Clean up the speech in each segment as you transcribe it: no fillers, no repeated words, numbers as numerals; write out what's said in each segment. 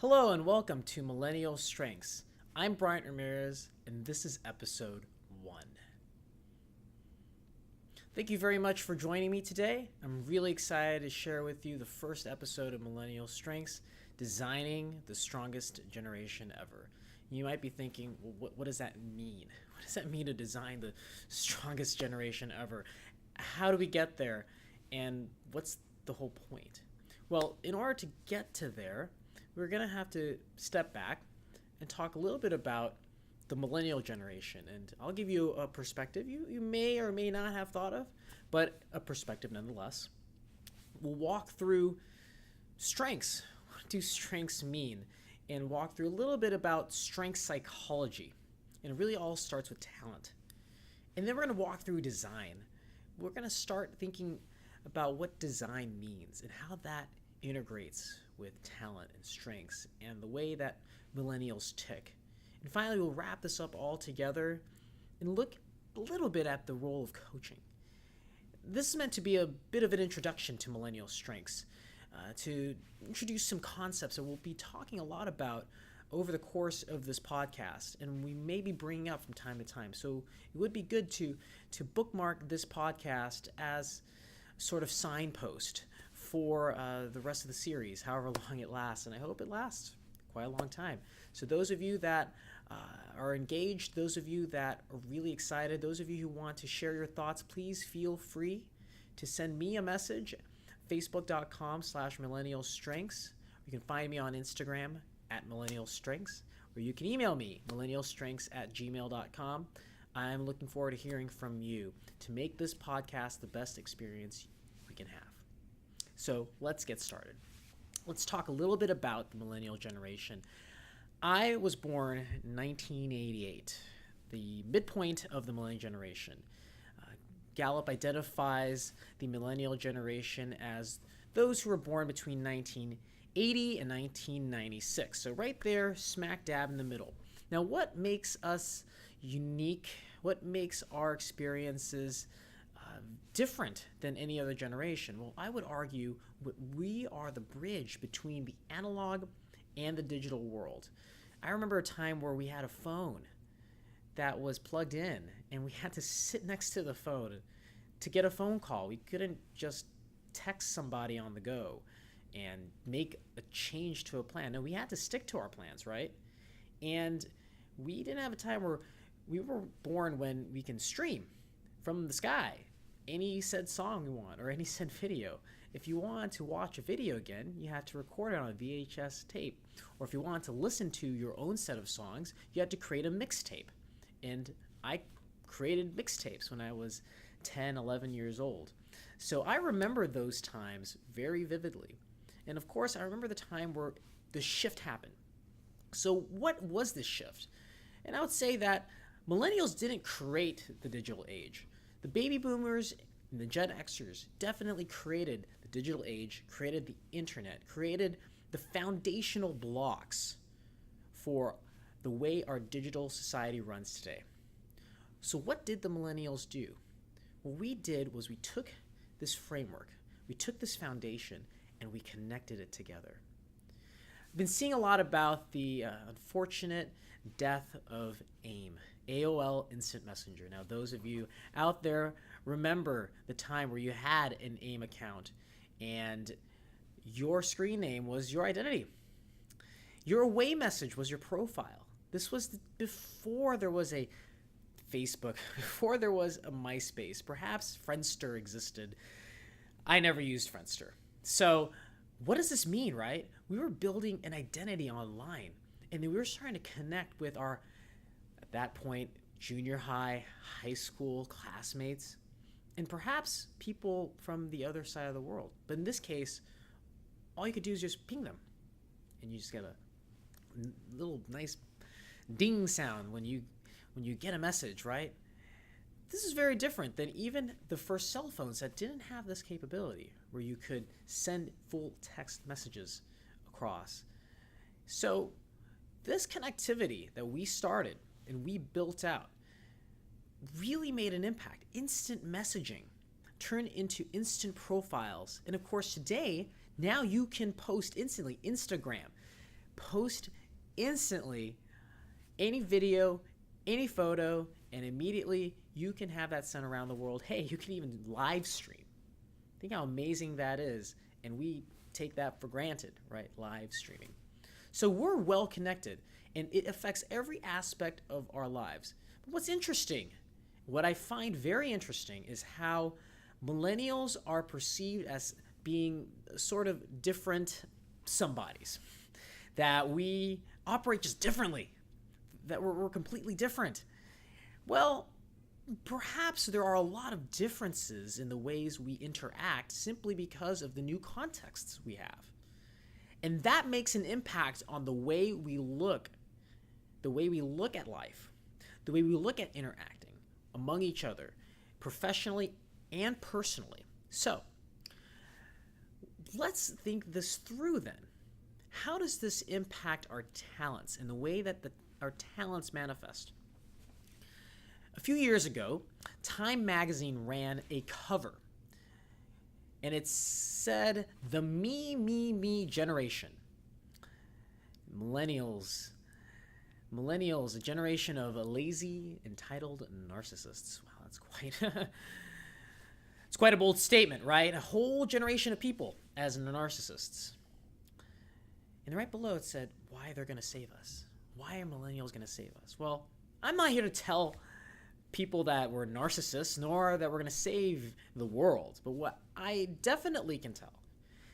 Hello and welcome to Millennial Strengths. I'm Bryant Ramirez and this is episode 1. Thank you very much for joining me today. I'm really excited to share with you the first episode of Millennial Strengths, Designing the Strongest Generation Ever. You might be thinking, well, what does that mean? What does that mean to design the strongest generation ever? How do we get there? And what's the whole point? Well, in order to get to there, we're going to have to step back and talk a little bit about the millennial generation. And I'll give you a perspective you may or may not have thought of, but a perspective nonetheless. We'll walk through strengths. What do strengths mean? And walk through a little bit about strength psychology. And it really all starts with talent. And then we're going to walk through design. We're going to start thinking about what design means and how that integrates with talent and strengths and the way that millennials tick. And finally, we'll wrap this up all together and look a little bit at the role of coaching. This is meant to be a bit of an introduction to millennial strengths, to introduce some concepts that we'll be talking a lot about over the course of this podcast, and we may be bringing up from time to time. So it would be good to bookmark this podcast as a sort of signpost for the rest of the series, however long it lasts, and I hope it lasts quite a long time. So those of you that are engaged, those of you that are really excited, those of you who want to share your thoughts, please feel free to send me a message, facebook.com/millennialstrengths. You can find me on Instagram at millennialstrengths, or you can email me, millennialstrengths@gmail.com. I'm looking forward to hearing from you to make this podcast the best experience we can have. So let's get started. Let's talk a little bit about the millennial generation. I was born in 1988, the midpoint of the millennial generation. Gallup identifies the millennial generation as those who were born between 1980 and 1996. So right there, smack dab in the middle. Now, what makes us unique? What makes our experiences different than any other generation? Well, I would argue we are the bridge between the analog and the digital world. I remember a time where we had a phone that was plugged in and we had to sit next to the phone to get a phone call. We couldn't just text somebody on the go and make a change to a plan. No, we had to stick to our plans, right? And we didn't have a time where we were born when we can stream from the sky any said song you want or any said video. If you want to watch a video again, you had to record it on a VHS tape. Or if you want to listen to your own set of songs, you had to create a mixtape. And I created mixtapes when I was 10, 11 years old. So I remember those times very vividly. And of course, I remember the time where the shift happened. So what was this shift? And I would say that millennials didn't create the digital age. The baby boomers and the Gen Xers definitely created the digital age, created the internet, created the foundational blocks for the way our digital society runs today. So what did the millennials do? What we did was we took this framework, we took this foundation, and we connected it together. I've been seeing a lot about the unfortunate death of AIM, AOL Instant Messenger. Now, those of you out there remember the time where you had an AIM account and your screen name was your identity. Your away message was your profile. This was before there was a Facebook, before there was a MySpace. Perhaps Friendster existed. I never used Friendster. So what does this mean, right? We were building an identity online, and then we were starting to connect with our, at that point, junior high, high school classmates, and perhaps people from the other side of the world. But in this case, all you could do is just ping them, and you just get a little nice ding sound when you get a message, right? This is very different than even the first cell phones that didn't have this capability, where you could send full text messages across. So this connectivity that we started and we built out really made an impact. Instant messaging turned into instant profiles. And of course, today, now you can post instantly. Instagram, post instantly any video, any photo, and immediately you can have that sent around the world. Hey, you can even live stream. Think how amazing that is. And we take that for granted, right? Live streaming. So we're well connected, and it affects every aspect of our lives. But what's interesting, what I find very interesting, is how millennials are perceived as being sort of different somebodies, that we operate just differently, that we're completely different. Well, perhaps there are a lot of differences in the ways we interact simply because of the new contexts we have. And that makes an impact on the way we look at life, the way we look at interacting among each other, professionally and personally. So, let's think this through then. How does this impact our talents and the way that our talents manifest? A few years ago, Time magazine ran a cover, and it said, "The me generation. Millennials, a generation of lazy, entitled narcissists." Wow, that's it's quite a bold statement, right? A whole generation of people as narcissists. And right below it said, why they're going to save us. Why are millennials going to save us? Well, I'm not here to tell people that we're narcissists, nor that we're going to save the world. But what I definitely can tell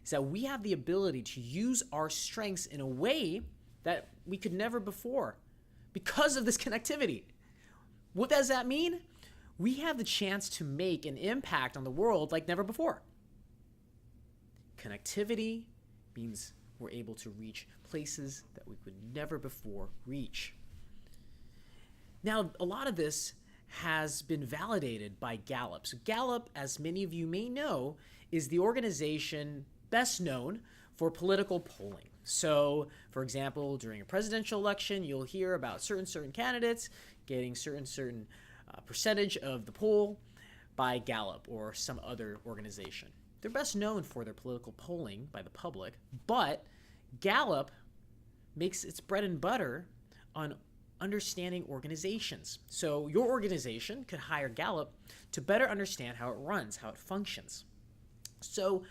is that we have the ability to use our strengths in a way that we could never before because of this connectivity. What does that mean? We have the chance to make an impact on the world like never before. Connectivity means we're able to reach places that we could never before reach. Now, a lot of this has been validated by Gallup. So Gallup, as many of you may know, is the organization best known for political polling. So, for example, during a presidential election, you'll hear about certain candidates getting certain percentage of the poll by Gallup or some other organization. They're best known for their political polling by the public, but Gallup makes its bread and butter on understanding organizations. So your organization could hire Gallup to better understand how it runs, how it functions. So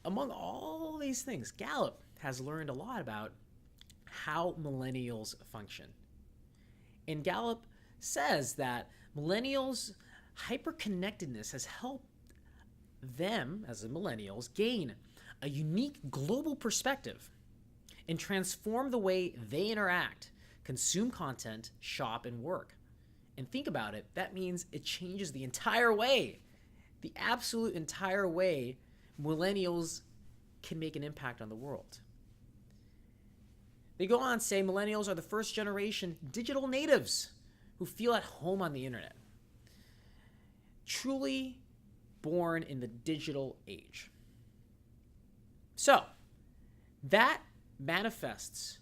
among all these things, Gallup has learned a lot about how millennials function. And Gallup says that millennials' hyperconnectedness has helped them, as the millennials, gain a unique global perspective and transform the way they interact, consume content, shop, and work. And think about it, that means it changes the entire way, the absolute entire way millennials can make an impact on the world. They go on to say millennials are the first generation digital natives who feel at home on the internet, truly born in the digital age. So, that manifests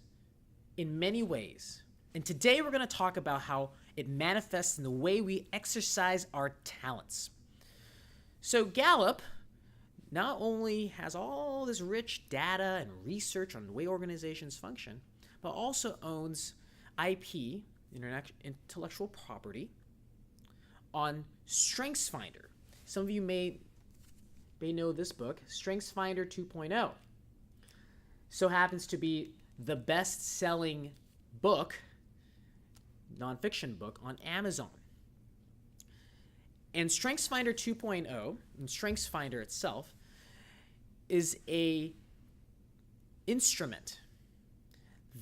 in many ways. And today we're going to talk about how it manifests in the way we exercise our talents. So Gallup not only has all this rich data and research on the way organizations function, but also owns IP, intellectual property, on StrengthsFinder. Some of you may know this book, StrengthsFinder 2.0. So happens to be the best-selling book, nonfiction book, on Amazon. And StrengthsFinder 2.0, and StrengthsFinder itself, is a instrument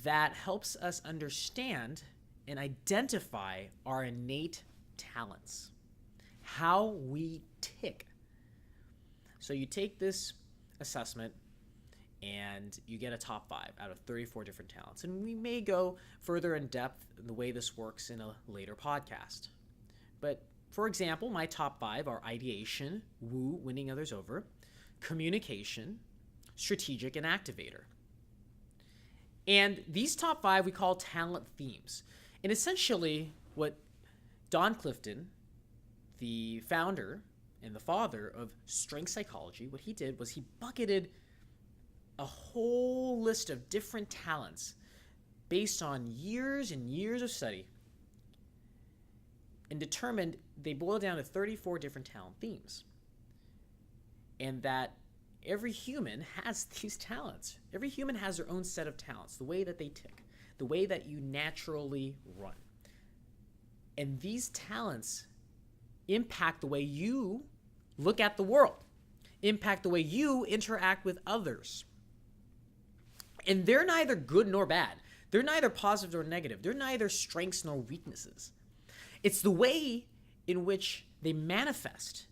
that helps us understand and identify our innate talents, how we tick. So you take this assessment and you get a top 5 out of 34 different talents. And we may go further in depth in the way this works in a later podcast. But for example, my top 5 are ideation, woo, winning others over, communication, strategic, and activator. And these top 5 we call talent themes. And essentially what Don Clifton, the founder and the father of strength psychology, what he did was he bucketed a whole list of different talents based on years and years of study and determined they boil down to 34 different talent themes. And that every human has these talents. Every human has their own set of talents, the way that they tick, the way that you naturally run. And these talents impact the way you look at the world, impact the way you interact with others. And they're neither good nor bad. They're neither positive nor negative. They're neither strengths nor weaknesses. It's the way in which they manifest.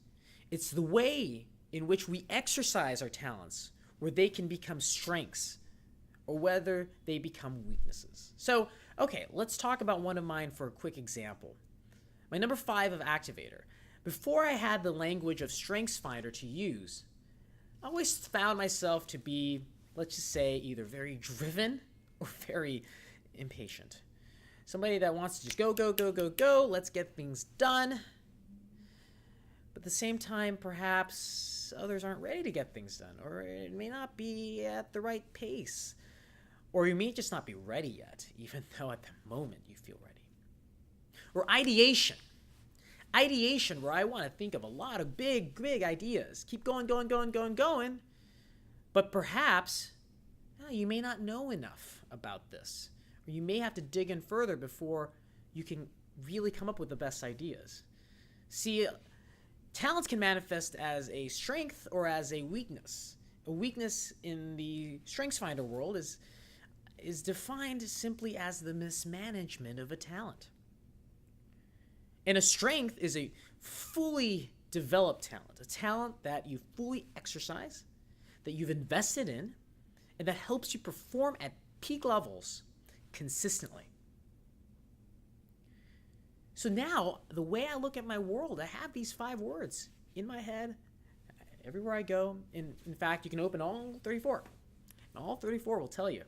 It's the way in which we exercise our talents, where they can become strengths or whether they become weaknesses. So, okay, let's talk about one of mine for a quick example. My number 5 of activator. Before I had the language of StrengthsFinder to use, I always found myself to be, let's just say, either very driven or very impatient. Somebody that wants to just go, go, go, go, go, let's get things done. But at the same time, perhaps others aren't ready to get things done, or it may not be at the right pace, or you may just not be ready yet, even though at the moment you feel ready. Or ideation. Ideation, where I want to think of a lot of big, big ideas. Keep going, going, going, going, going. But perhaps you may not know enough about this. Or you may have to dig in further before you can really come up with the best ideas. See, talents can manifest as a strength or as a weakness. A weakness in the StrengthsFinder world is defined simply as the mismanagement of a talent. And a strength is a fully developed talent, a talent that you fully exercise, that you've invested in, and that helps you perform at peak levels consistently. So now, the way I look at my world, I have these 5 words in my head everywhere I go. In fact, you can open all 34. And all 34 will tell you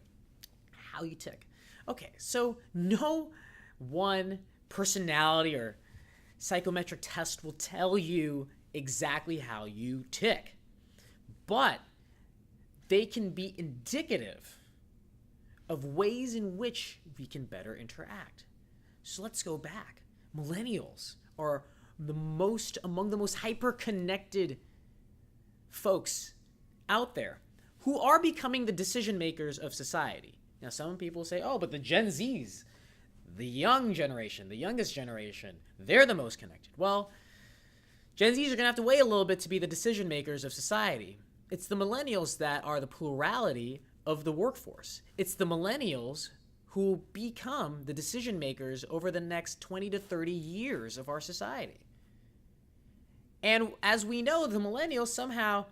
how you tick. Okay, so no one personality or psychometric test will tell you exactly how you tick. But they can be indicative of ways in which we can better interact. So let's go back. Millennials are among the most hyper-connected folks out there who are becoming the decision makers of society. Now, some people say, oh, but the Gen Zs, the young generation, the youngest generation, they're the most connected. Well, Gen Zs are going to have to wait a little bit to be the decision makers of society. It's the millennials that are the plurality of the workforce. It's the millennials who will become the decision makers over the next 20 to 30 years of our society. And as we know, the millennials somehow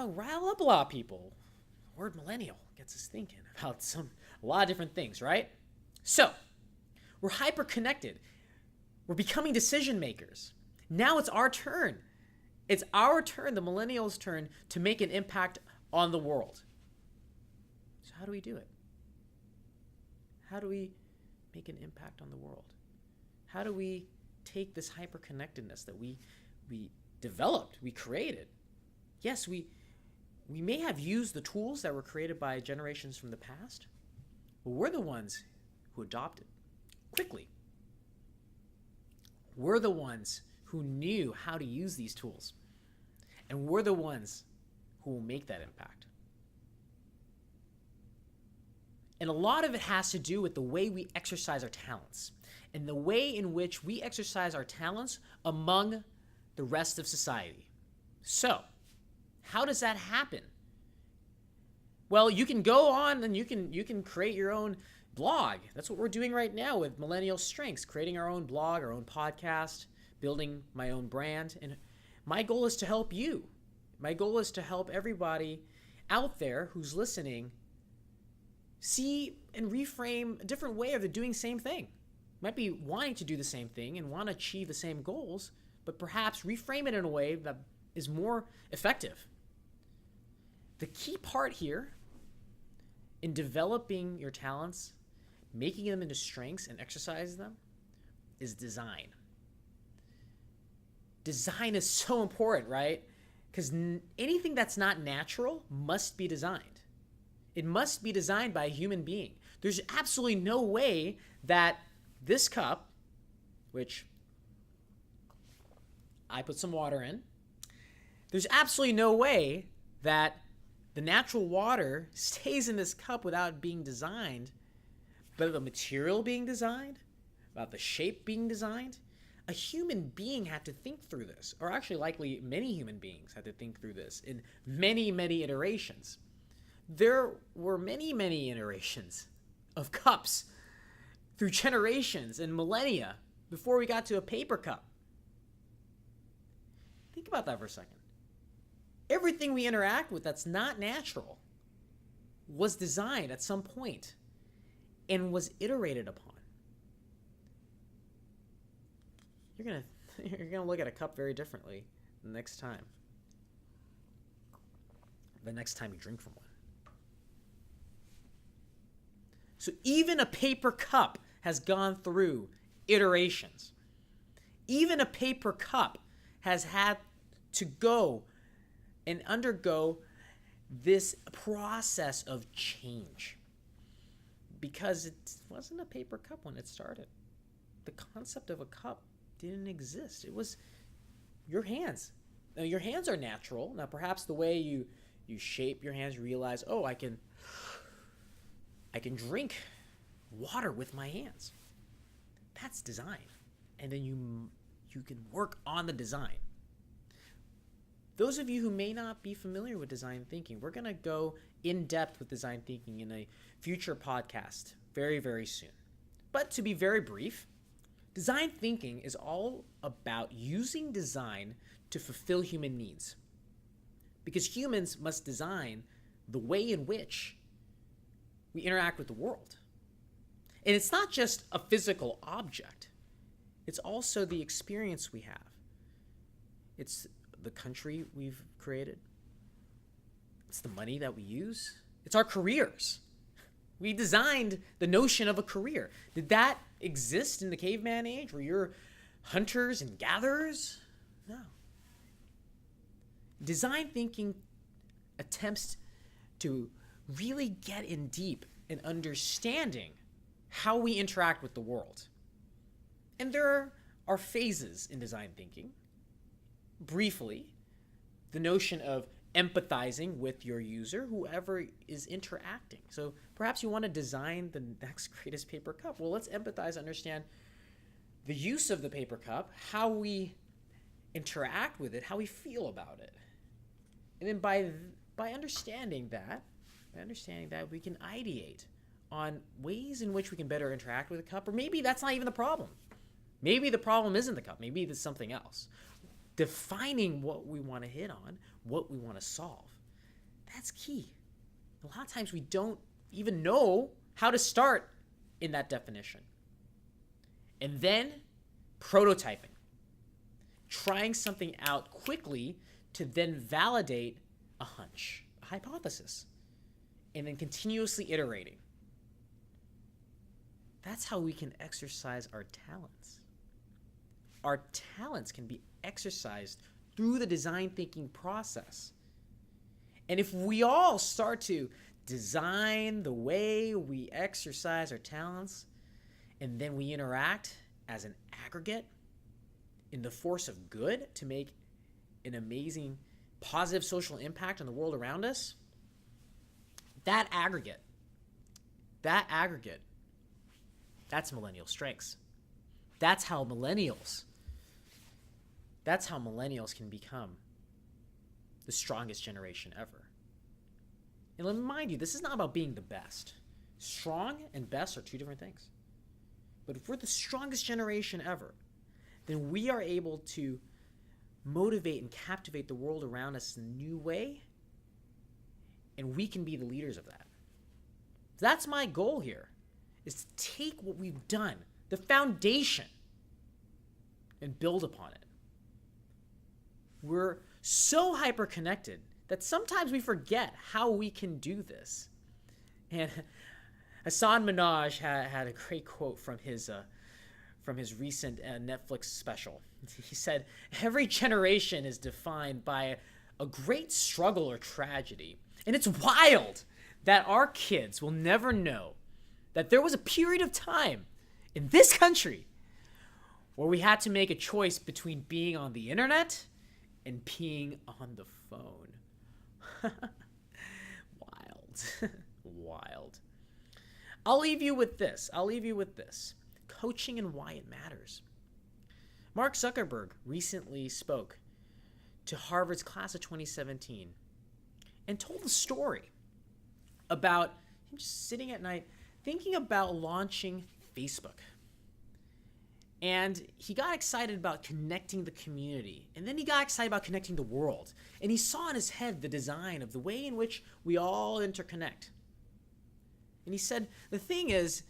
rile up a lot of people. The word millennial gets us thinking about a lot of different things, right? So, we're hyper-connected. We're becoming decision makers. Now it's our turn. It's our turn, the millennials' turn, to make an impact on the world. So how do we do it? How do we make an impact on the world? How do we take this hyper-connectedness that we developed, we created? Yes, we may have used the tools that were created by generations from the past, but we're the ones who adopted quickly. We're the ones who knew how to use these tools. And we're the ones who will make that impact. And a lot of it has to do with the way we exercise our talents and the way in which we exercise our talents among the rest of society. So, how does that happen? Well, you can go on and you can create your own blog. That's what we're doing right now with Millennial Strengths, creating our own blog, our own podcast, building my own brand. And my goal is to help you. My goal is to help everybody out there who's listening see and reframe a different way of doing the same thing. Might be wanting to do the same thing and want to achieve the same goals, but perhaps reframe it in a way that is more effective. The key part here in developing your talents, making them into strengths and exercising them, is design. Design is so important, right? Because anything that's not natural must be designed. It must be designed by a human being. There's absolutely no way that this cup, which I put some water in, there's absolutely no way that the natural water stays in this cup without being designed, but the material being designed, about the shape being designed. A human being had to think through this, or actually likely many human beings had to think through this in many, many iterations. There were many, many iterations of cups through generations and millennia before we got to a paper cup. Think about that for a second. Everything we interact with that's not natural was designed at some point and was iterated upon. You're gonna look at a cup very differently the next time. The next time you drink from one. So even a paper cup has gone through iterations. Even a paper cup has had to go and undergo this process of change, because it wasn't a paper cup when it started. The concept of a cup didn't exist. It was your hands. Now, your hands are natural. Now, perhaps the way you shape your hands, you realize, oh, I can drink water with my hands. That's design. And then you can work on the design. Those of you who may not be familiar with design thinking, we're going to go in depth with design thinking in a future podcast very, very soon. But to be very brief, design thinking is all about using design to fulfill human needs. Because humans must design the way in which we interact with the world. And it's not just a physical object. It's also the experience we have. It's the country we've created. It's the money that we use. It's our careers. We designed the notion of a career. Did that exist in the caveman age where you're hunters and gatherers? No. Design thinking attempts to really get in deep in understanding how we interact with the world. And there are phases in design thinking. Briefly, the notion of empathizing with your user, whoever is interacting. So perhaps you want to design the next greatest paper cup. Well, let's empathize, understand the use of the paper cup, how we interact with it, how we feel about it. And then by understanding that, we can ideate on ways in which we can better interact with the cup, or maybe that's not even the problem. Maybe the problem isn't the cup. Maybe it's something else. Defining what we want to hit on, what we want to solve, that's key. A lot of times we don't even know how to start in that definition. And then prototyping, trying something out quickly to then validate a hunch, a hypothesis, and then continuously iterating. That's how we can exercise our talents. Our talents can be exercised through the design thinking process. And if we all start to design the way we exercise our talents, and then we interact as an aggregate in the force of good to make an amazing positive social impact on the world around us, that aggregate, that's millennial strengths. That's how millennials can become the strongest generation ever. And let me remind you, this is not about being the best. Strong and best are two different things. But if we're the strongest generation ever, then we are able to motivate and captivate the world around us in a new way, and we can be the leaders of that. That's my goal here, is to take what we've done, the foundation, and build upon it. We're so hyper-connected that sometimes we forget how we can do this. And Hassan Minhaj had a great quote from his recent Netflix special. He said, "Every generation is defined by a great struggle or tragedy. And it's wild that our kids will never know that there was a period of time in this country where we had to make a choice between being on the internet and being on the phone. Wild. Wild. I'll leave you with this. Coaching and why it matters. Mark Zuckerberg recently spoke to Harvard's class of 2017 and told a story about him just sitting at night thinking about launching Facebook. And he got excited about connecting the community. And then he got excited about connecting the world. And he saw in his head the design of the way in which we all interconnect. And he said, the thing is,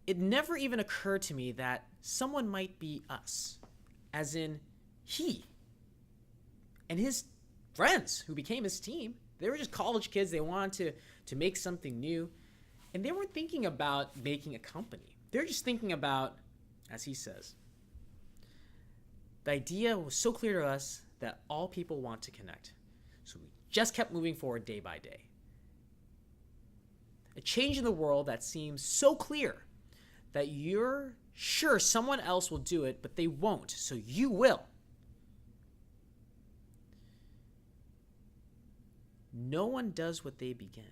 it never even occurred to me that someone might be us. As in, he and his friends who became his team. They were just college kids. They wanted to make something new. And they weren't thinking about making a company. They're just thinking about, as he says, the idea was so clear to us that all people want to connect. So we just kept moving forward day by day. A change in the world that seems so clear that you're sure someone else will do it, but they won't, so you will. No one does what they begin.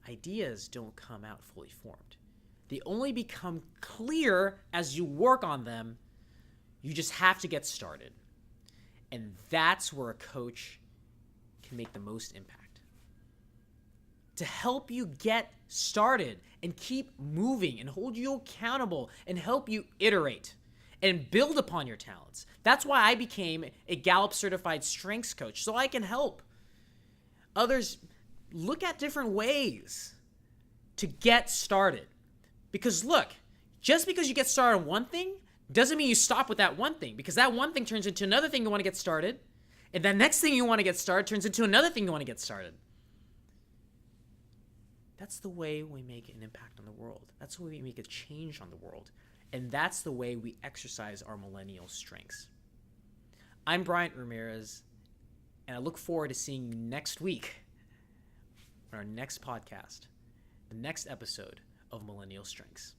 Ideas don't come out fully formed. They only become clear as you work on them. You just have to get started. And that's where a coach can make the most impact. To help you get started and keep moving and hold you accountable and help you iterate and build upon your talents. That's why I became a Gallup certified strengths coach, so I can help others look at different ways to get started. Because look, just because you get started on one thing doesn't mean you stop with that one thing, because that one thing turns into another thing you want to get started, and that next thing you want to get started turns into another thing you want to get started. That's the way we make an impact on the world. That's the way we make a change on the world. And that's the way we exercise our millennial strengths. I'm Bryant Ramirez, and I look forward to seeing you next week on our next podcast, the next episode of Millennial Strengths.